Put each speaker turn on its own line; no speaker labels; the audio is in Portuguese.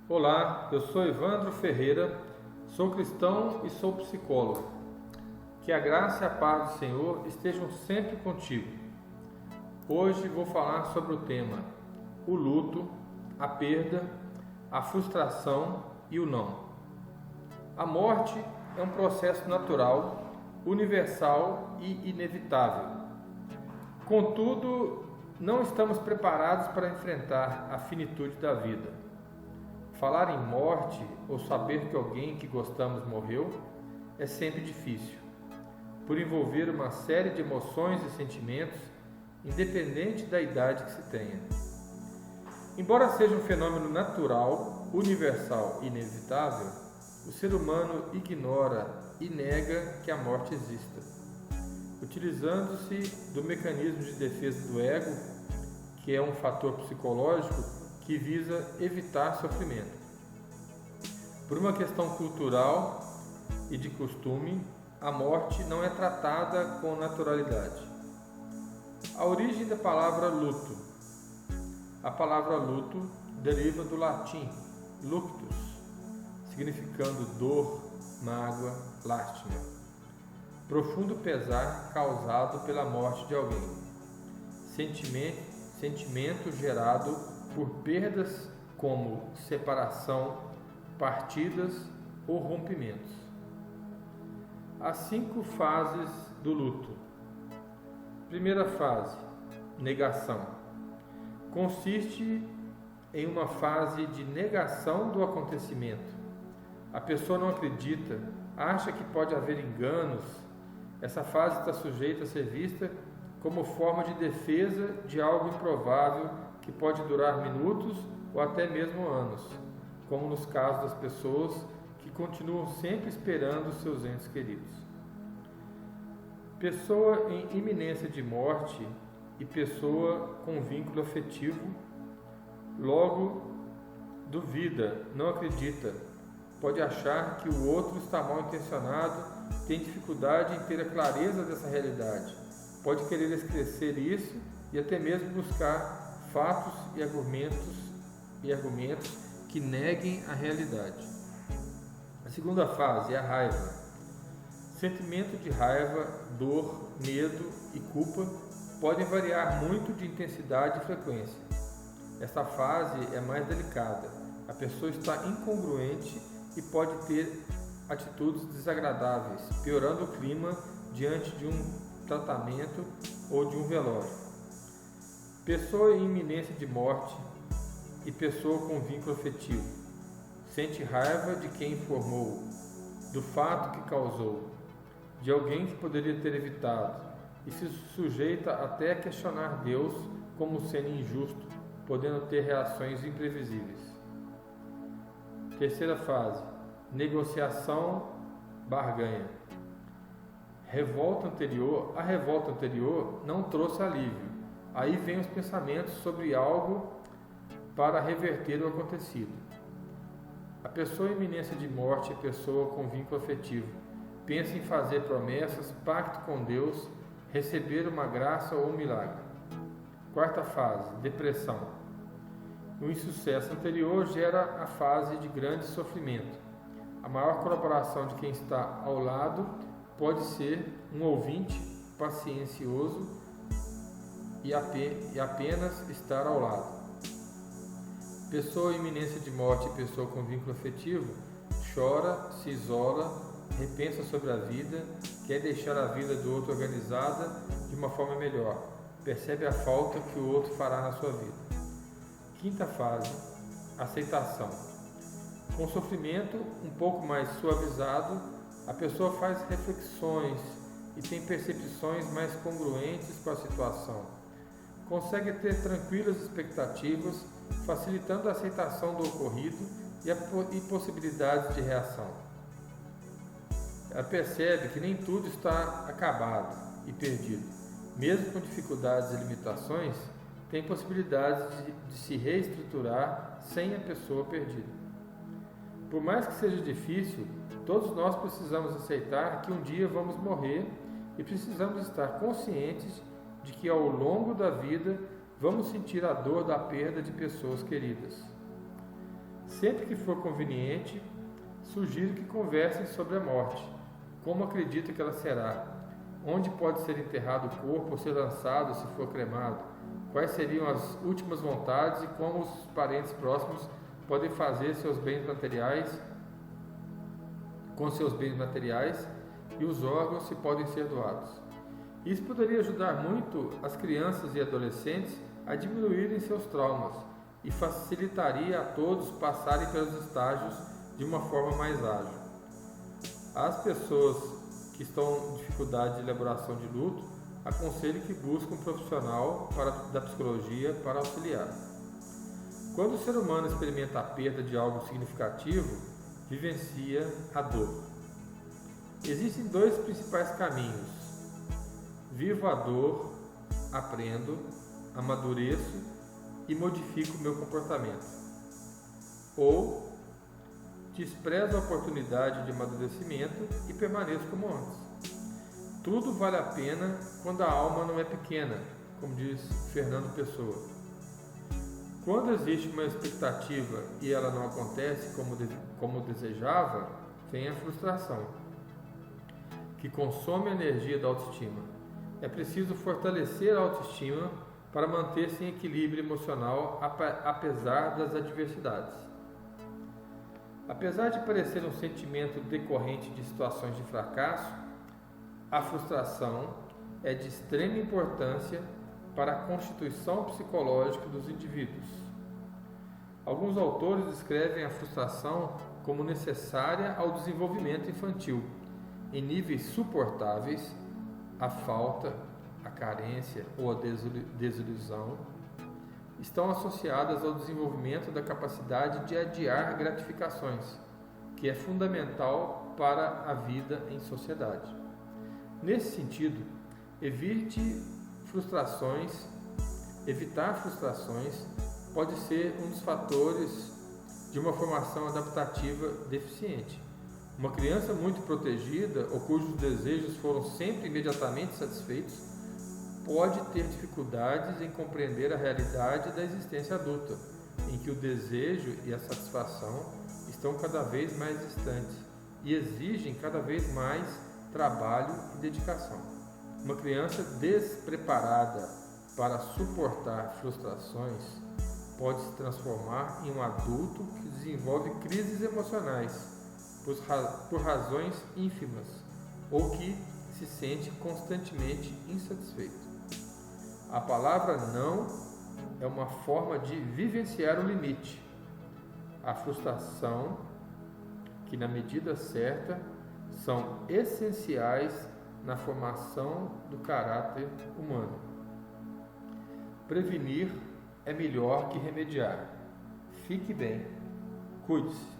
Olá, eu sou Evandro Ferreira, sou cristão e sou psicólogo. Que a graça e a paz do Senhor estejam sempre contigo. Hoje vou falar sobre o tema: o luto, a perda, a frustração e o não. A morte é um processo natural, universal e inevitável. Contudo, não estamos preparados para enfrentar a finitude da vida. Falar em morte ou saber que alguém que gostamos morreu é sempre difícil, por envolver uma série de emoções e sentimentos, independente da idade que se tenha. Embora seja um fenômeno natural, universal e inevitável, o ser humano ignora e nega que a morte exista, utilizando-se do mecanismo de defesa do ego, que é um fator psicológico que visa evitar sofrimento. Por uma questão cultural e de costume, a morte não é tratada com naturalidade. A origem da palavra luto. A palavra luto deriva do latim luctus, significando dor, mágoa, lástima. Profundo pesar causado pela morte de alguém. Sentimento gerado por perdas como separação, partidas ou rompimentos. As 5 fases do luto. Primeira fase, negação. Consiste em uma fase de negação do acontecimento. A pessoa não acredita, acha que pode haver enganos. Essa fase está sujeita a ser vista como forma de defesa de algo improvável que pode durar minutos ou até mesmo anos, como nos casos das pessoas que continuam sempre esperando seus entes queridos. Pessoa em iminência de morte e pessoa com vínculo afetivo, logo duvida, não acredita, pode achar que o outro está mal intencionado, tem dificuldade em ter a clareza dessa realidade, pode querer esquecer isso e até mesmo buscar fatos e argumentos que neguem a realidade. A segunda fase é a raiva. Sentimento de raiva, dor, medo e culpa podem variar muito de intensidade e frequência. Esta fase é mais delicada. A pessoa está incongruente e pode ter atitudes desagradáveis, piorando o clima diante de um tratamento ou de um velório. Pessoa em iminência de morte e pessoa com vínculo afetivo. Sente raiva de quem informou, do fato que causou, de alguém que poderia ter evitado, e se sujeita até a questionar Deus como sendo injusto, podendo ter reações imprevisíveis. Terceira fase, negociação, barganha. A revolta anterior não trouxe alívio. Aí vem os pensamentos sobre algo para reverter o acontecido. A pessoa em iminência de morte é pessoa com vínculo afetivo. Pensa em fazer promessas, pacto com Deus, receber uma graça ou um milagre. Quarta fase, depressão. O insucesso anterior gera a fase de grande sofrimento. A maior colaboração de quem está ao lado pode ser um ouvinte paciencioso e apenas estar ao lado. Pessoa em iminência de morte e pessoa com vínculo afetivo chora, se isola, repensa sobre a vida, quer deixar a vida do outro organizada de uma forma melhor, percebe a falta que o outro fará na sua vida. Quinta fase, aceitação. Com o sofrimento um pouco mais suavizado, a pessoa faz reflexões e tem percepções mais congruentes com a situação. Consegue ter tranquilas expectativas, facilitando a aceitação do ocorrido e possibilidades de reação. Ela percebe que nem tudo está acabado e perdido. Mesmo com dificuldades e limitações, tem possibilidades de se reestruturar sem a pessoa perdida. Por mais que seja difícil, todos nós precisamos aceitar que um dia vamos morrer e precisamos estar conscientes de que ao longo da vida vamos sentir a dor da perda de pessoas queridas. Sempre que for conveniente, sugiro que conversem sobre a morte, como acredita que ela será, onde pode ser enterrado o corpo ou ser lançado se for cremado, quais seriam as últimas vontades e como os parentes próximos podem fazer seus bens materiais com seus bens materiais e os órgãos se podem ser doados. Isso poderia ajudar muito as crianças e adolescentes a diminuírem seus traumas e facilitaria a todos passarem pelos estágios de uma forma mais ágil. As pessoas que estão em dificuldade de elaboração de luto, aconselho que busquem um profissional da psicologia para auxiliar. Quando o ser humano experimenta a perda de algo significativo, vivencia a dor. Existem dois principais caminhos: vivo a dor, aprendo, amadureço e modifico o meu comportamento, ou desprezo a oportunidade de amadurecimento e permaneço como antes. Tudo vale a pena quando a alma não é pequena, como diz Fernando Pessoa. Quando existe uma expectativa e ela não acontece como desejava, vem a frustração, que consome a energia da autoestima. É preciso fortalecer a autoestima para manter-se em equilíbrio emocional apesar das adversidades. Apesar de parecer um sentimento decorrente de situações de fracasso, a frustração é de extrema importância para a constituição psicológica dos indivíduos. Alguns autores descrevem a frustração como necessária ao desenvolvimento infantil, em níveis suportáveis. A falta, a carência ou a desilusão estão associadas ao desenvolvimento da capacidade de adiar gratificações, que é fundamental para a vida em sociedade. Nesse sentido, evitar frustrações pode ser um dos fatores de uma formação adaptativa deficiente. Uma criança muito protegida ou cujos desejos foram sempre imediatamente satisfeitos pode ter dificuldades em compreender a realidade da existência adulta, em que o desejo e a satisfação estão cada vez mais distantes e exigem cada vez mais trabalho e dedicação. Uma criança despreparada para suportar frustrações pode se transformar em um adulto que desenvolve crises emocionais por razões ínfimas ou que se sente constantemente insatisfeito. A palavra não é uma forma de vivenciar o limite, a frustração, que na medida certa são essenciais na formação do caráter humano. Prevenir é melhor que remediar. Fique bem, cuide-se.